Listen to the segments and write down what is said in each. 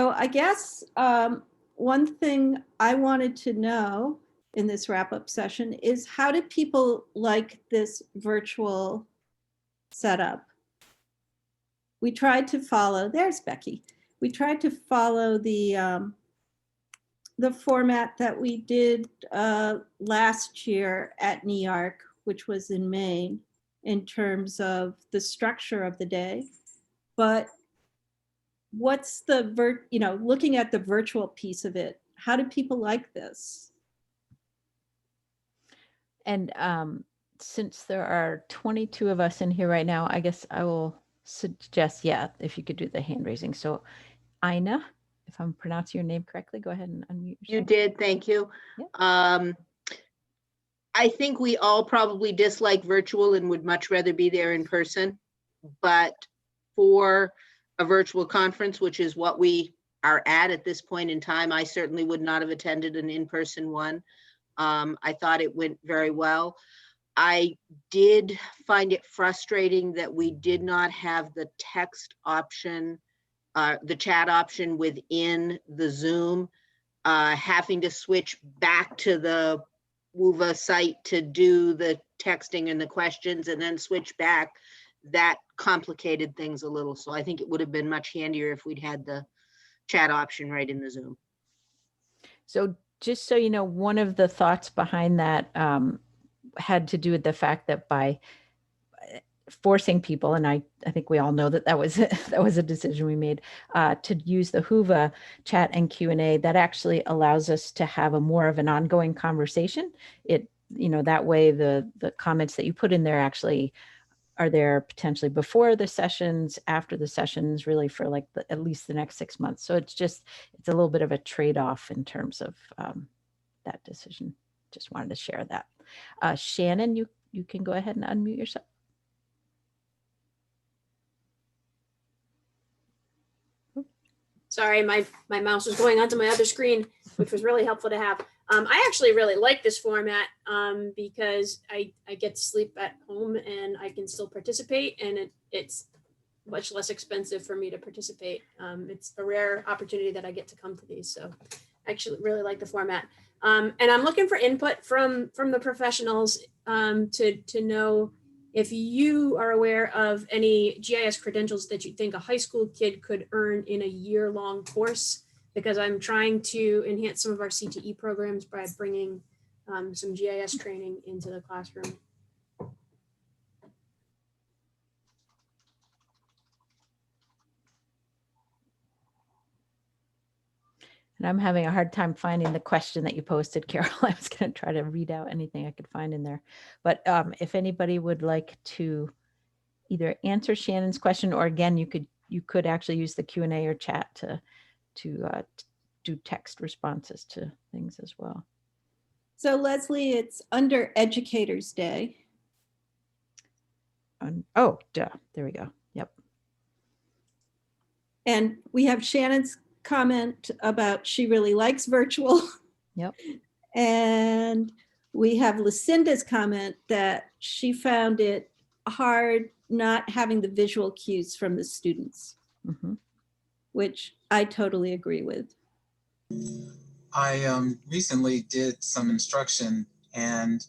So I guess one thing I wanted to know in this wrap-up session is, how do people like this virtual setup? We tried to follow, there's Becky. We tried to follow the format that we did last year at NEARC, which was in Maine, in terms of the structure of the day. But what's the looking at the virtual piece of it, how do people like this? And since there are 22 of us in here right now, I guess I will suggest, yeah, if you could do the hand raising. So Ina, if I'm pronouncing your name correctly, go ahead and unmute yourself. You did, thank you. Yep. I think we all probably dislike virtual and would much rather be there in person. But for a virtual conference, which is what we are at this point in time, I certainly would not have attended an in-person one. I thought it went very well. I did find it frustrating that we did not have the text option, the chat option within the Zoom, having to switch back to the WUVA site to do the texting and the questions and then switch back. That complicated things a little. So I think it would have been much handier if we'd had the chat option right in the Zoom. So just so you know, one of the thoughts behind that had to do with the fact that by forcing people, and I think we all know that was a decision we made, to use the Whova chat and Q&A, that actually allows us to have a more of an ongoing conversation. That way the comments that you put in there actually are there potentially before the sessions, after the sessions, really for like at least the next 6 months. So it's a little bit of a trade-off in terms of that decision. Just wanted to share that. Shannon, you can go ahead and unmute yourself. Sorry, my mouse was going onto my other screen, which was really helpful to have. I actually really like this format because I get to sleep at home and I can still participate, and it's much less expensive for me to participate. It's a rare opportunity that I get to come to these, so I actually really like the format. And I'm looking for input from the professionals to know if you are aware of any GIS credentials that you think a high school kid could earn in a year-long course, because I'm trying to enhance some of our CTE programs by bringing some GIS training into the classroom. And I'm having a hard time finding the question that you posted, Carol. I was going to try to read out anything I could find in there. But if anybody would like to either answer Shannon's question, or again, you could actually use the Q&A or chat to do text responses to things as well. So Leslie, it's under Educators Day. Oh, duh. There we go. Yep. And we have Shannon's comment about she really likes virtual. Yep. And we have Lucinda's comment that she found it hard not having the visual cues from the students, which I totally agree with. I recently did some instruction, and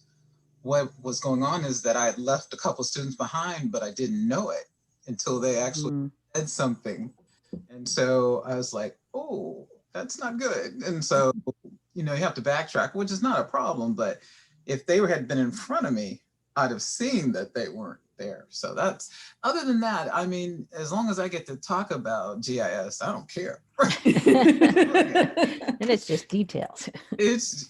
what was going on is that I had left a couple students behind, but I didn't know it until they actually said something. And so I was like, oh, that's not good. And so, you have to backtrack, which is not a problem, but if they had been in front of me, I'd have seen that they weren't there. So other than that, I mean, as long as I get to talk about GIS, I don't care. And it's just details. Yes,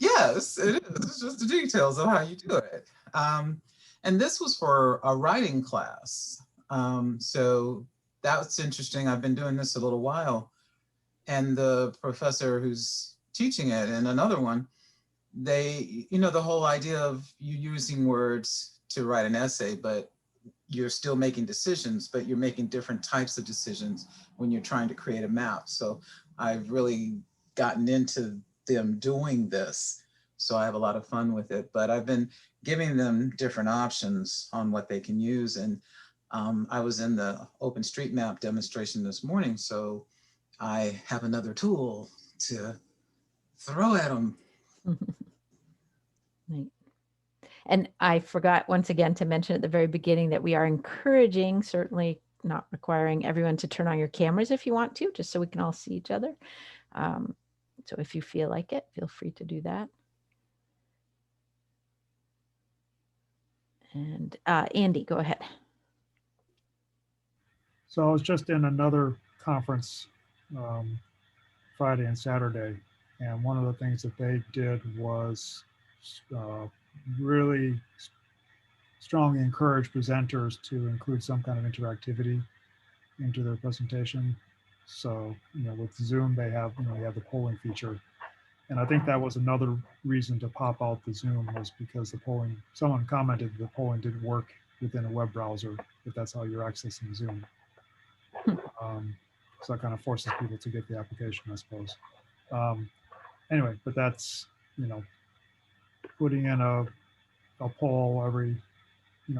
it is. It's just the details of how you do it. And this was for a writing class. So that's interesting. I've been doing this a little while. And the professor who's teaching it, and another one, they, the whole idea of you using words to write an essay, but you're still making decisions, but you're making different types of decisions when you're trying to create a map. So I've really gotten into them doing this. So I have a lot of fun with it, but I've been giving them different options on what they can use. And I was in the OpenStreetMap demonstration this morning. So I have another tool to throw at them. Right. And I forgot once again to mention at the very beginning that we are encouraging, certainly not requiring everyone to turn on your cameras if you want to, just so we can all see each other. So if you feel like it, feel free to do that. And Andy, go ahead. So I was just in another conference Friday and Saturday, and one of the things that they did was really strongly encourage presenters to include some kind of interactivity into their presentation. So, with Zoom, they have, you have the polling feature. And I think that was another reason to pop out the Zoom, was because the polling, someone commented the polling didn't work within a web browser, if that's how you're accessing Zoom. So that kind of forces people to get the application, I suppose. Anyway, but that's, putting in a poll every,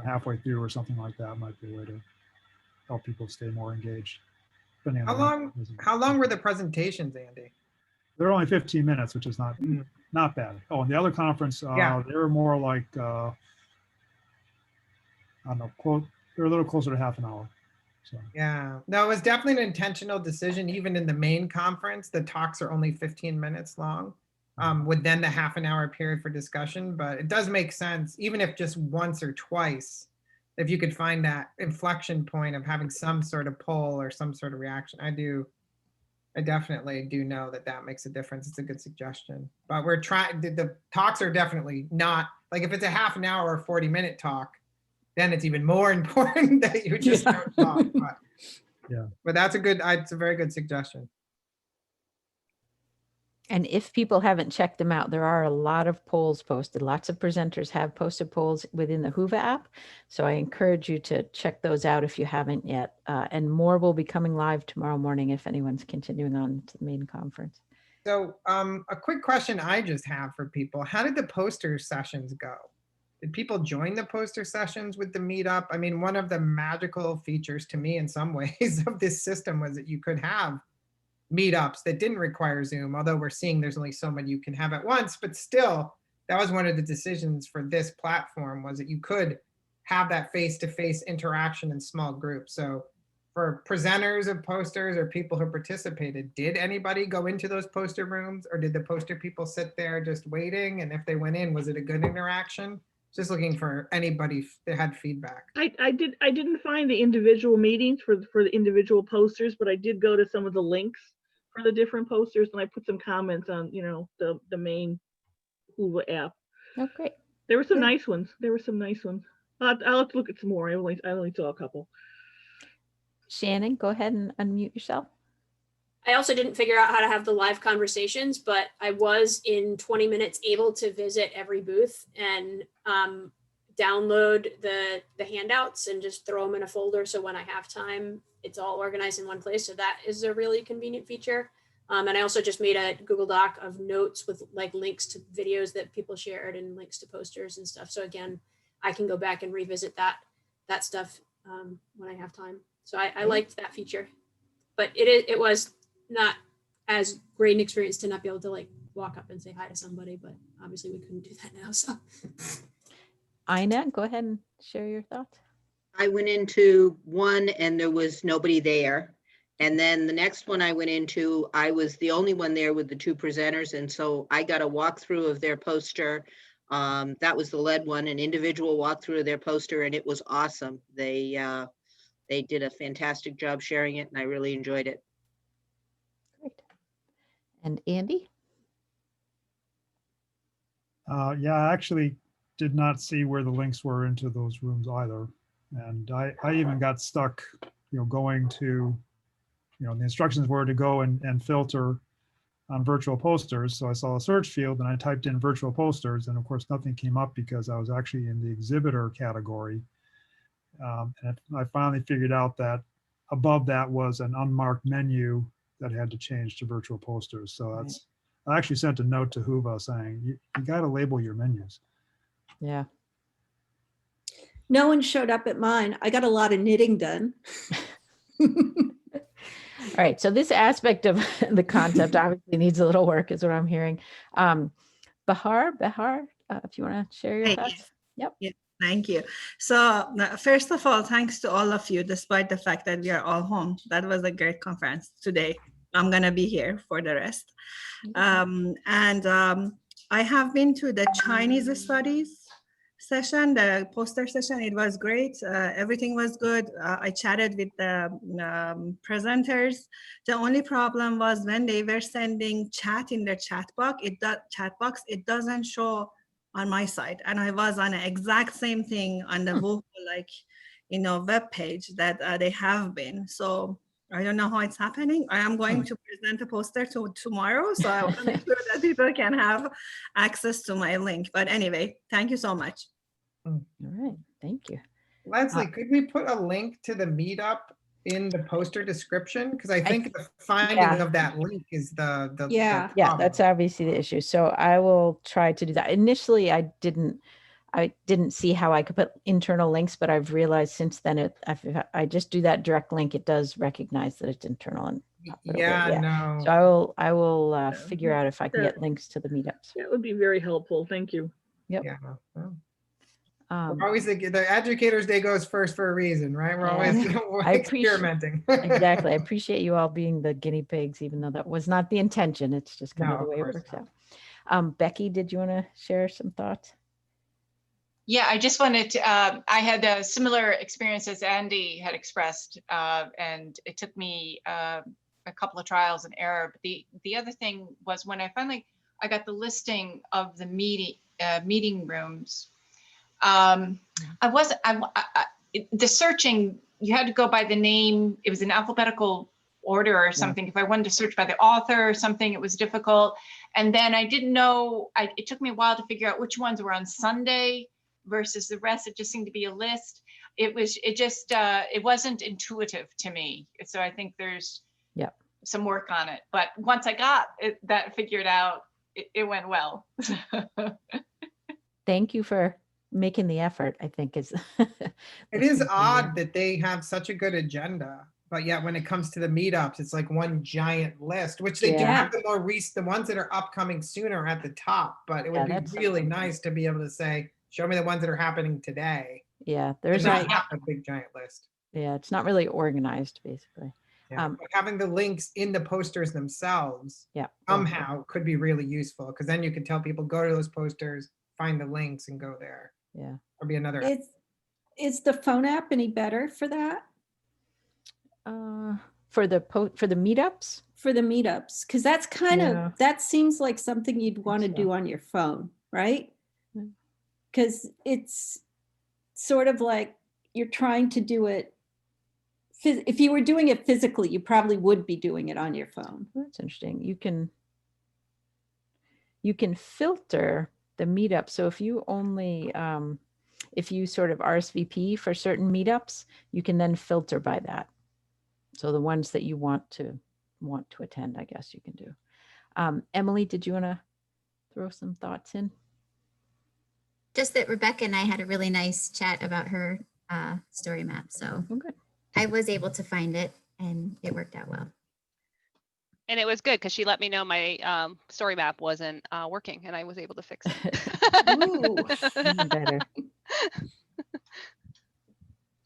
halfway through or something like that might be a way to help people stay more engaged. How long were the presentations, Andy? They're only 15 minutes, which is not bad. Oh, and the other conference, Yeah. they were more like, I don't know, they're a little closer to half an hour. So. Yeah, no, it was definitely an intentional decision. Even in the main conference, the talks are only 15 minutes long, with then the half an hour period for discussion. But it does make sense, even if just once or twice, if you could find that inflection point of having some sort of poll or some sort of reaction. I definitely do know that makes a difference. It's a good suggestion. But we're trying, the talks are definitely not, like if it's a half an hour or 40-minute talk, then it's even more important that you just don't talk. But, yeah, but it's a very good suggestion. And if people haven't checked them out, there are a lot of polls posted. Lots of presenters have posted polls within the Whova app. So I encourage you to check those out if you haven't yet. And more will be coming live tomorrow morning if anyone's continuing on to the main conference. So a quick question I just have for people. How did the poster sessions go? Did people join the poster sessions with the meetup? I mean, one of the magical features to me in some ways of this system was that you could have meetups that didn't require Zoom, although we're seeing there's only so many you can have at once, but still, that was one of the decisions for this platform, was that you could have that face-to-face interaction in small groups. So for presenters of posters or people who participated, did anybody go into those poster rooms, or did the poster people sit there just waiting? And if they went in, was it a good interaction? Just looking for anybody that had feedback. I didn't find the individual meetings for the individual posters, but I did go to some of the links for the different posters, and I put some comments on, the main Whova app. Oh, great. There were some nice ones. I'll have to look at some more. I only saw a couple. Shannon, go ahead and unmute yourself. I also didn't figure out how to have the live conversations, but I was in 20 minutes able to visit every booth and download the handouts and just throw them in a folder. So when I have time, it's all organized in one place. So that is a really convenient feature. And I also just made a Google Doc of notes with like links to videos that people shared and links to posters and stuff. So again, I can go back and revisit that stuff when I have time. So I liked that feature, but it was not as great an experience to not be able to like walk up and say hi to somebody, but obviously we couldn't do that now. So Ina, go ahead and share your thoughts. I went into one and there was nobody there. And then the next one I went into, I was the only one there with the two presenters. And so I got a walkthrough of their poster. That was the lead one, an individual walkthrough of their poster, and it was awesome. They did a fantastic job sharing it, and I really enjoyed it. Great. And Andy? Yeah, I actually did not see where the links were into those rooms either. And I even got stuck, going to, the instructions were to go and filter on virtual posters. So I saw a search field and I typed in virtual posters, and of course nothing came up because I was actually in the exhibitor category. And I finally figured out that above that was an unmarked menu that had to change to virtual posters. So that's, I actually sent a note to Whova saying, you got to label your menus. Yeah. No one showed up at mine. I got a lot of knitting done. All right, so this aspect of the concept obviously needs a little work, is what I'm hearing. Bahar, if you want to share your Hey, thoughts. Yep. Yeah, thank you. So first of all, thanks to all of you, despite the fact that we are all home. That was a great conference today. I'm gonna be here for the rest. I have been to the Chinese studies session, the poster session. It was great. Everything was good. I chatted with the presenters. The only problem was when they were sending chat in their chat box, it doesn't show on my side. And I was on the exact same thing on the web page that they have been. So I don't know how it's happening. I am going to present a poster tomorrow, so I want to make sure that people can have access to my link. But anyway, thank you so much. All right, thank you. Leslie, could we put a link to the meetup in the poster description? Because I think the finding of that link is the Yeah. Yeah, that's obviously the issue. So I will try to do that. Initially, I didn't see how I could put internal links, but I've realized since then, if I just do that direct link, it does recognize that it's internal. And no. So I will figure out if I can get links to the meetups. That would be very helpful. Thank you. Yep. Yeah. Well, we're always the Educators Day goes first for a reason, right? We're always experimenting. Exactly. I appreciate you all being the guinea pigs, even though that was not the intention. It's just kind of the way it works out. Becky, did you want to share some thoughts? Yeah, I just wanted to, I had a similar experience as Andy had expressed, and it took me a couple of trials and error. But the other thing was when I got the listing of the meeting rooms, the searching, you had to go by the name. It was in alphabetical order or something. If I wanted to search by the author or something, it was difficult. And then I didn't know, it took me a while to figure out which ones were on Sunday versus the rest. It just seemed to be a list. It wasn't intuitive to me. So I think there's some work on it. But once I got that figured out, it went well. Thank you for making the effort, I think is. It is odd that they have such a good agenda, but yet when it comes to the meetups, it's like one giant list, which they do have the more recent, the ones that are upcoming sooner at the top, but it would be really nice to be able to say, show me the ones that are happening today. Yeah, there's not a big giant list. Yeah, it's not really organized, basically. Yeah, having the links in the posters themselves somehow could be really useful, because then you can tell people, go to those posters, find the links and go there. Yeah. Or be another. Is the phone app any better for that? For the meetups? For the meetups, because that's that seems like something you'd want to do on your phone, right? Because it's sort of like you're trying to do it. If you were doing it physically, you probably would be doing it on your phone. That's interesting. You can filter the meetup. So if you only, if you sort of RSVP for certain meetups, you can then filter by that. So the ones that you want to attend, I guess you can do. Emily, did you want to throw some thoughts in? Just that Rebecca and I had a really nice chat about her story map. So I was able to find it and it worked out well. And it was good because she let me know my story map wasn't working and I was able to fix it. Better.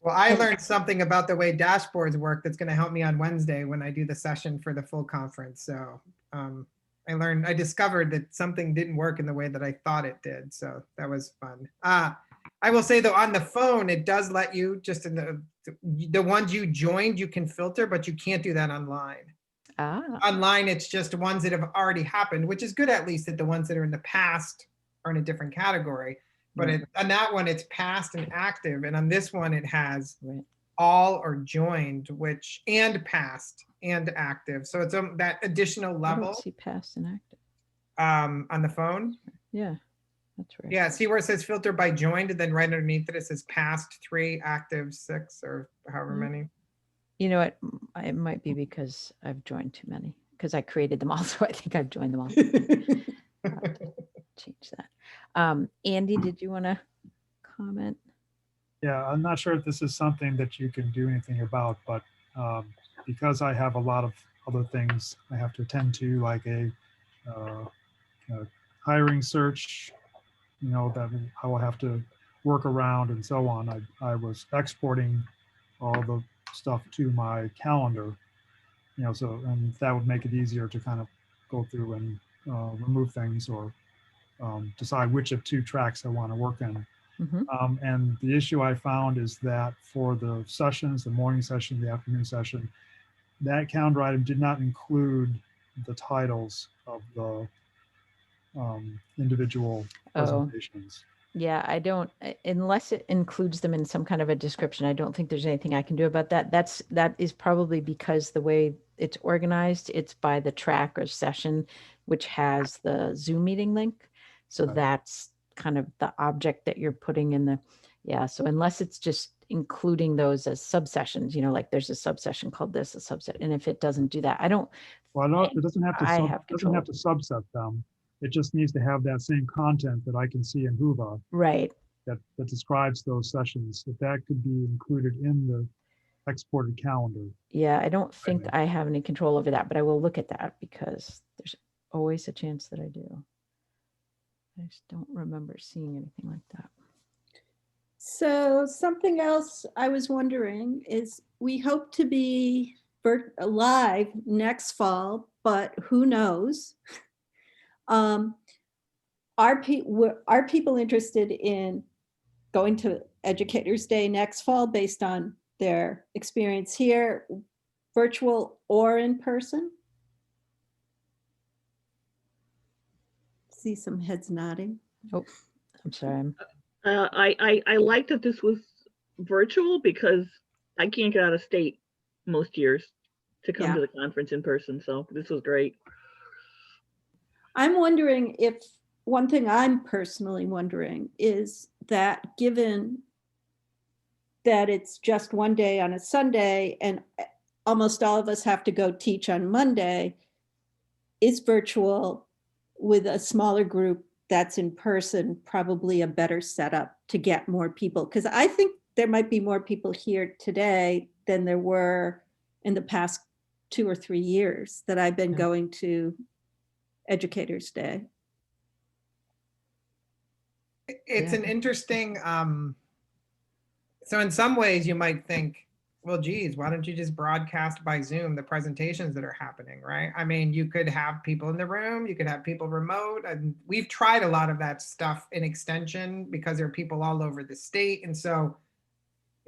Well, I learned something about the way dashboards work that's going to help me on Wednesday when I do the session for the full conference. So I discovered that something didn't work in the way that I thought it did. So that was fun. I will say though, on the phone, it does let you just in the ones you joined, you can filter, but you can't do that online. Online, it's just ones that have already happened, which is good at least that the ones that are in the past are in a different category. But on that one, it's past and active. And on this one, it has all or joined, and past and active. So it's that additional level. I don't see past and active. On the phone? Yeah, that's right. Yeah, see where it says filter by joined, and then right underneath it, it says past 3, active 6, or however many. You know what? It might be because I've joined too many, because I created them all. So I think I've joined them all. Change that. Andy, did you want to comment? Yeah, I'm not sure if this is something that you can do anything about, but because I have a lot of other things I have to attend to, like a hiring search, that I will have to work around and so on. I was exporting all the stuff to my calendar, so, and that would make it easier to kind of go through and remove things or decide which of 2 tracks I want to work in. And the issue I found is that for the sessions, the morning session, the afternoon session, that calendar item did not include the titles of the individual presentations. Yeah, I don't, unless it includes them in some kind of a description, I don't think there's anything I can do about that. That is probably because the way it's organized, it's by the track or session, which has the Zoom meeting link. So that's kind of the object that you're putting in the, so unless it's just including those as subsessions, like there's a subsession called this, a subset. And if it doesn't do that, it doesn't have to, doesn't have to subset them. It just needs to have that same content that I can see in Whova. Right. That describes those sessions. That could be included in the exported calendar. Yeah, I don't think I have any control over that, but I will look at that because there's always a chance that I do. I just don't remember seeing anything like that. So something else I was wondering is we hope to be live next fall, but who knows? Are people interested in going to Educators Day next fall based on their experience here, virtual or in person? See some heads nodding. Oh, I'm sorry. I like that this was virtual because I can't get out of state most years to come to the conference in person. So this was great. I'm wondering if, one thing I'm personally wondering is that given that it's just one day on a Sunday and almost all of us have to go teach on Monday, is virtual with a smaller group that's in person probably a better setup to get more people? Because I think there might be more people here today than there were in the past 2 or 3 years that I've been going to Educators Day. It's an interesting, so in some ways you might think, well, geez, why don't you just broadcast by Zoom the presentations that are happening, right? I mean, you could have people in the room, you could have people remote, and we've tried a lot of that stuff in extension because there are people all over the state. And so,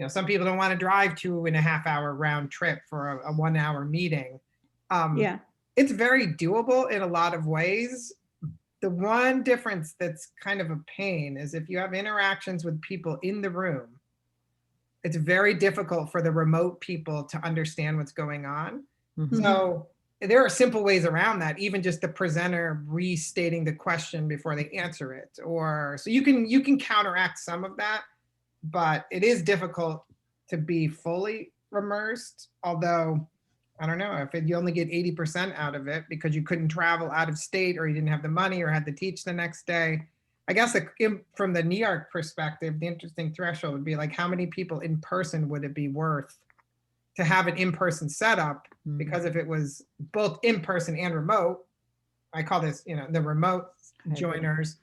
some people don't want to drive 2.5 hour round trip for a 1 hour meeting. It's very doable in a lot of ways. The one difference that's kind of a pain is if you have interactions with people in the room, it's very difficult for the remote people to understand what's going on. So there are simple ways around that, even just the presenter restating the question before they answer it. Or so you can counteract some of that, but it is difficult to be fully immersed, although I don't know if you only get 80% out of it because you couldn't travel out of state or you didn't have the money or had to teach the next day. I guess from the NEARC perspective, the interesting threshold would be like, how many people in person would it be worth to have an in-person setup? Because if it was both in person and remote, I call this, the remote joiners.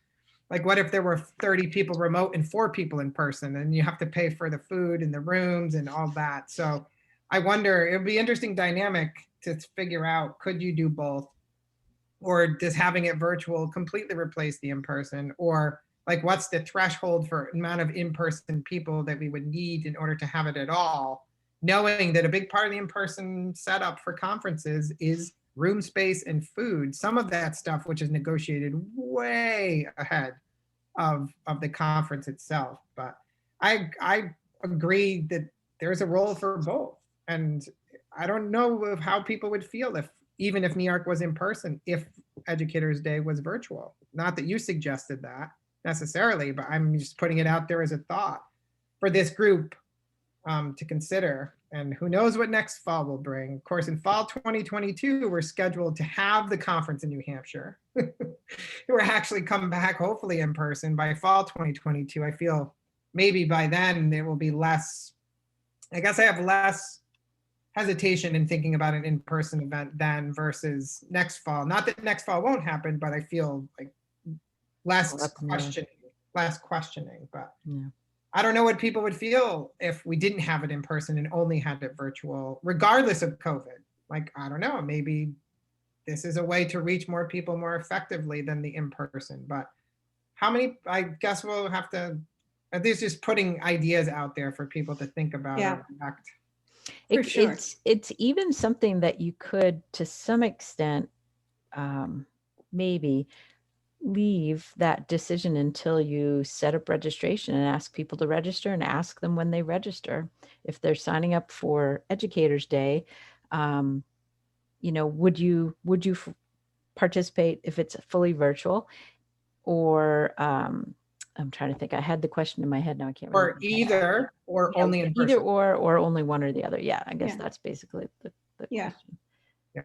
Like, what if there were 30 people remote and 4 people in person, and you have to pay for the food and the rooms and all that? So I wonder, it would be interesting dynamic to figure out, could you do both? Or does having it virtual completely replace the in-person? Or like, what's the threshold for amount of in-person people that we would need in order to have it at all? Knowing that a big part of the in-person setup for conferences is room space and food. Some of that stuff, which is negotiated way ahead of the conference itself. But I agree that there's a role for both. And I don't know how people would feel even if NEARC was in person, if Educators Day was virtual. Not that you suggested that necessarily, but I'm just putting it out there as a thought for this group to consider. And who knows what next fall will bring. Of course, in fall 2022, we're scheduled to have the conference in New Hampshire. We're actually coming back, hopefully in person by fall 2022. I feel maybe by then there will be less, I guess I have less hesitation in thinking about an in-person event then versus next fall. Not that next fall won't happen, but I feel like less questioning, but Yeah. I don't know what people would feel if we didn't have it in person and only had it virtual, regardless of COVID. Like, I don't know, maybe this is a way to reach more people more effectively than the in-person, but how many, I guess we'll have to, at least just putting ideas out there for people to think about. Yeah. Or react. For sure. It's even something that you could, to some extent, maybe leave that decision until you set up registration and ask people to register and ask them when they register. If they're signing up for Educators Day, you know, would you participate if it's fully virtual? Or I'm trying to think. I had the question in my head now. I can't remember. Or either, or Yeah, only in person. either or only one or the other. Yeah, I guess that's basically the Yeah. question. Yeah.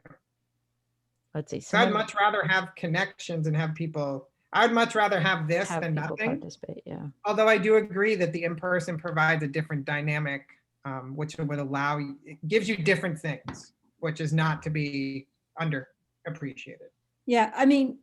Let's see. So I'd much rather have connections and have people. I'd much rather have this than people nothing. participate. Yeah. Although I do agree that the in-person provides a different dynamic, which would allow you, it gives you different things, which is not to be underappreciated. Yeah, I mean,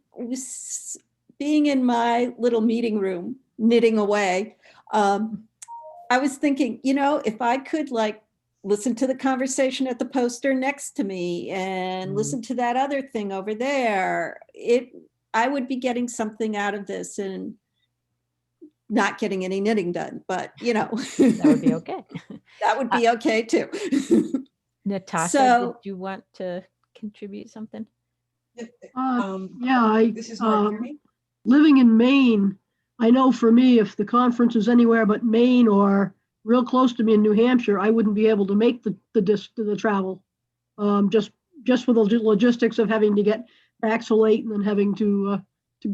being in my little meeting room, knitting away, I was thinking, you know, if I could like listen to the conversation at the poster next to me and listen to that other thing over there, I would be getting something out of this and not getting any knitting done, but you know. That would be okay. That would be okay too. Natasha, did you want to contribute something? Yeah, living in Maine, I know for me, if the conference is anywhere but Maine or real close to me in New Hampshire, I wouldn't be able to make the travel. Just for the logistics of having to get back so late and then having to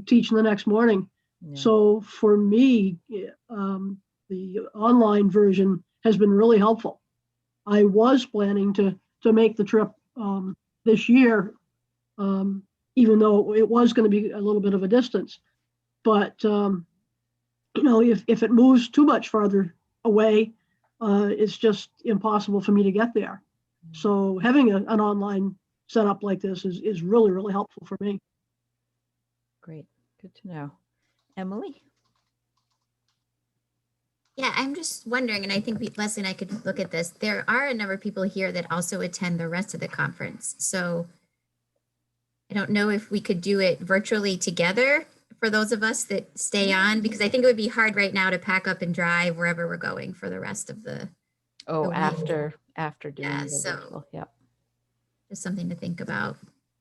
teach the next morning. Yeah. So for me, the online version has been really helpful. I was planning to make the trip this year, even though it was going to be a little bit of a distance. But you know, if it moves too much farther away, it's just impossible for me to get there. So having an online setup like this is really, really helpful for me. Great, good to know. Emily? Yeah, I'm just wondering, and I think Leslie and I could look at this. There are a number of people here that also attend the rest of the conference. So I don't know if we could do it virtually together for those of us that stay on, because I think it would be hard right now to pack up and drive wherever we're going for the rest of the week. after doing the virtual. Yep. Just something to think about.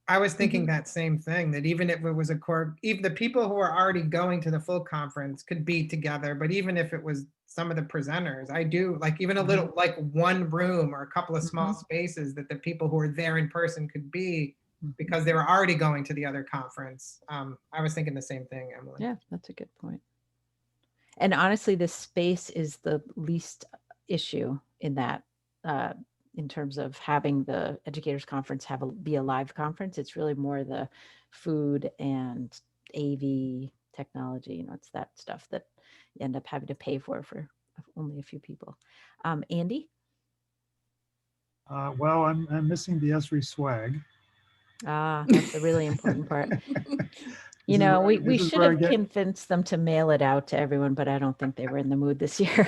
I was thinking that same thing, that even if it was even the people who are already going to the full conference could be together, but even if it was some of the presenters, I do like even a little, like one room or a couple of small spaces that the people who are there in person could be, because they were already going to the other conference. I was thinking the same thing, Emily. Yeah, that's a good point. And honestly, the space is the least issue in that, in terms of having the educators conference be a live conference. It's really more the food and AV technology. You know, it's that stuff that you end up having to pay for only a few people. Andy? Well, I'm missing the Esri swag. That's a really important part. You know, we should have convinced them to mail it out to everyone, but I don't think they were in the mood this year.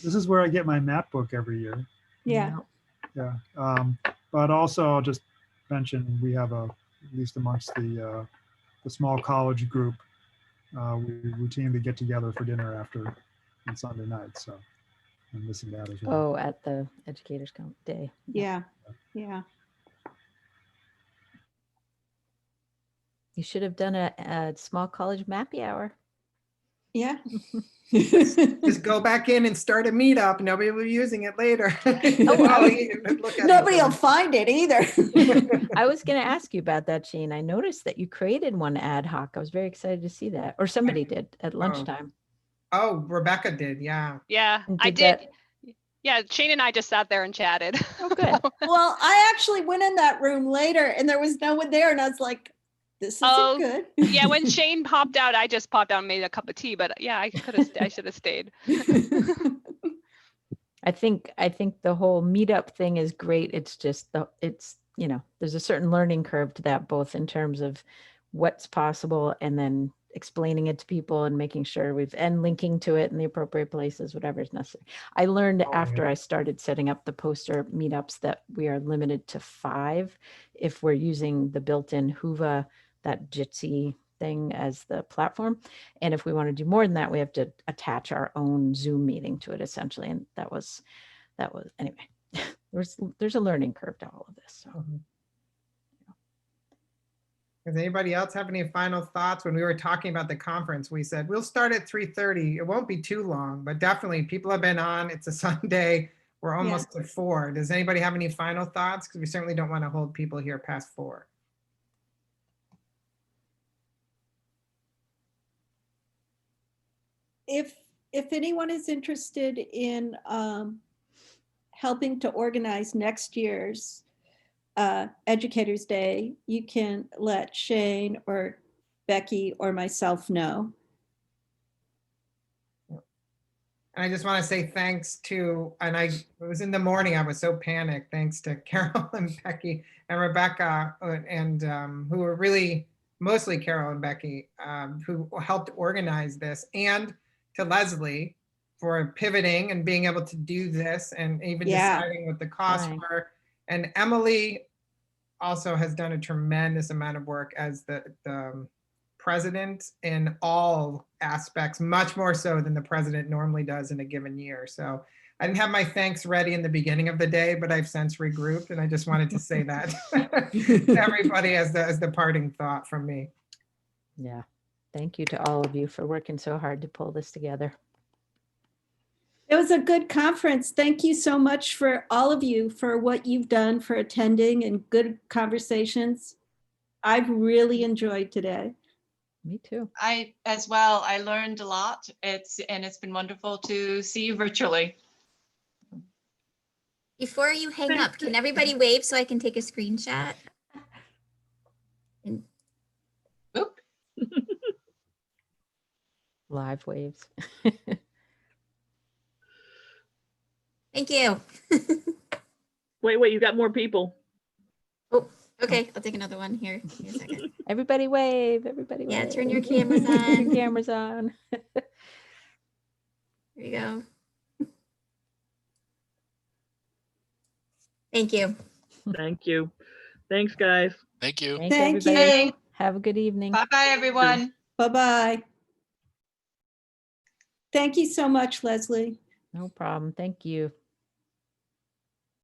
This is where I get my map book every year. Yeah. Yeah. But also I'll just mention we have at least amongst the small college group, we routinely get together for dinner on Sunday night. So I'm missing that as well. Oh, at the Educators Day. Yeah. Yeah. You should have done a small college mappy hour. Yeah. Just go back in and start a meetup. Nobody will be using it later. Nobody will find it either. I was going to ask you about that, Jean. I noticed that you created one ad hoc. I was very excited to see that. Or somebody did at lunchtime. Oh, Rebecca did. Yeah. Yeah, I did. Yeah, Shane and I just sat there and chatted. Oh, good. Well, I actually went in that room later and there was no one there. And I was like, this isn't good. Yeah, when Shane popped out, I just popped out and made a cup of tea. But yeah, I should have stayed. I think the whole meetup thing is great. It's just there's a certain learning curve to that, both in terms of what's possible and then explaining it to people and making sure and linking to it in the appropriate places, whatever is necessary. I learned after I started setting up the poster meetups that we are limited to 5 if we're using the built-in Whova, that Jitsi thing as the platform. And if we want to do more than that, we have to attach our own Zoom meeting to it essentially. And that was anyway, there's a learning curve to all of this. So. Does anybody else have any final thoughts? When we were talking about the conference, we said, we'll start at 3:30. It won't be too long, but definitely people have been on. It's a Sunday. We're almost at 4. Does anybody have any final thoughts? Because we certainly don't want to hold people here past 4. If anyone is interested in helping to organize next year's Educators Day, you can let Shane or Becky or myself know. And I just want to say thanks to, it was in the morning, I was so panicked, thanks to Carol and Becky and Rebecca, and who were really, mostly Carol and Becky, who helped organize this, and to Leslie for pivoting and being able to do this and even deciding what the costs were. And Emily also has done a tremendous amount of work as the president in all aspects, much more so than the president normally does in a given year. So I didn't have my thanks ready in the beginning of the day, but I've since regrouped, and I just wanted to say that to everybody as the parting thought from me. Yeah. Thank you to all of you for working so hard to pull this together. It was a good conference. Thank you so much for all of you for what you've done for attending and good conversations. I've really enjoyed today. Me too. I as well. I learned a lot. It's been wonderful to see you virtually. Before you hang up, can everybody wave so I can take a screenshot? And Oop. Live waves. thank you. Wait, you got more people. Oh, okay. I'll take another one here. Give me a second. Everybody wave. Everybody wave. Yeah, turn your cameras on. Turn your cameras on. There you go. Thank you. Thank you. Thanks, guys. Thank you. Thanks, Thank everybody. you. Have a good evening. Bye-bye, everyone. Bye-bye. Thank you so much, Leslie. No problem. Thank you.